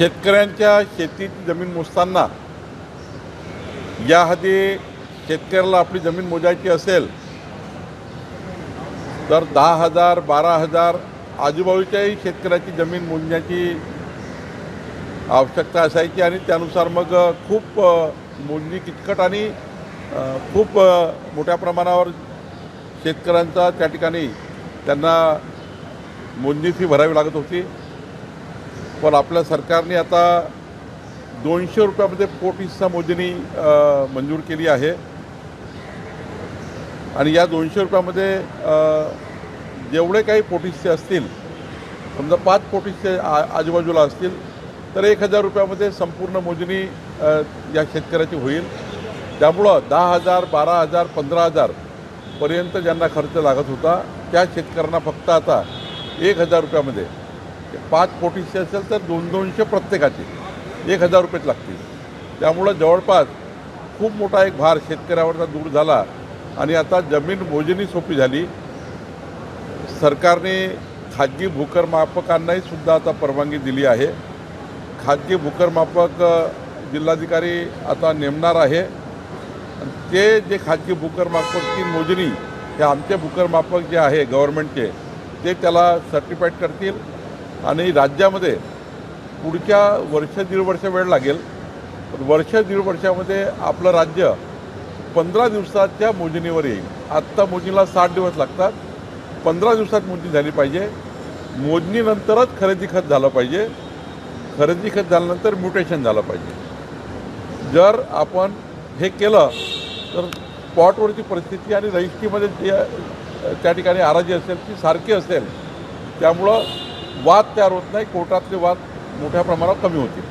शेतकऱ्यांच्या शेतीची जमीन मोजताना याआधी शेतकऱ्याला आपली जमीन मोजायची असेल तर 10,000 12,000 आजूबाजूच्याही शेतकऱ्याची जमीन मोजण्याची आवश्यकता असायची आणि त्यानुसार मग खूप मोजणी किचकट आणि खूप मोठ्या प्रमाणावर शेतकऱ्यांचा त्या ठिकाणी त्यांना मोजणी फी भरावी लागत होती. पण आपल्या सरकारने आता 200 रुपयामध्ये पोट हिस्सा मोजणी मंजूर केली आहे आणि या 200 रुपयामध्ये जेवढे काही पोट हिस्से असतील, समजा 5 पोट हिस्से आजूबाजूला असतील तर 1,000 रुपयामध्ये संपूर्ण मोजणी या शेतकऱ्याची होईल. त्यामुळं 10,000 12,000 15,000 पर्यंत ज्यांना खर्च लागत होता त्या शेतकऱ्यांना फक्त आता 1,000 रुपयामध्ये 5 पोट हिस्से असेल तर 200 प्रत्येकाचे 1,000 रुपयेच लागतील. त्यामुळं जवळपास खूप मोठा एक भार शेतकऱ्यावरचा दूर झाला आणि आता जमीन मोजणी सोपी झाली. सरकारने खाजगी भूकरमापकांनाही सुद्धा आता परवानगी दिली आहे. खाजगी भूकरमापक जिल्हाधिकारी आता नेमणार आहे. ते जे खाजगी भूकरमापकची मोजणी हे आमचे भूकरमापक जे आहे गव्हर्नमेंटचे ते त्याला सर्टिफाईड करतील आणि राज्यामध्ये पुढच्या वर्ष दीड वर्ष वेळ लागेल. वर्ष दीड वर्षामध्ये आपलं राज्य 15 दिवसाच्या मोजणीवर येईल. आत्ता मोजणीला 60 दिवस लागतात. 15 दिवसात मोजणी झाली पाहिजे. मोजणीनंतरच खरेदी खत झालं पाहिजे. खरेदी खत झाल्यानंतर म्युटेशन झालं पाहिजे. जर आपण हे केलं तर स्पॉटवरची परिस्थिती आणि रजिस्ट्रीमध्ये जे त्या ठिकाणी आराजी असेल ती सारखी असेल. त्यामुळं वाद तयार होत नाही. कोर्टातले वाद मोठ्या प्रमाणात कमी होतील.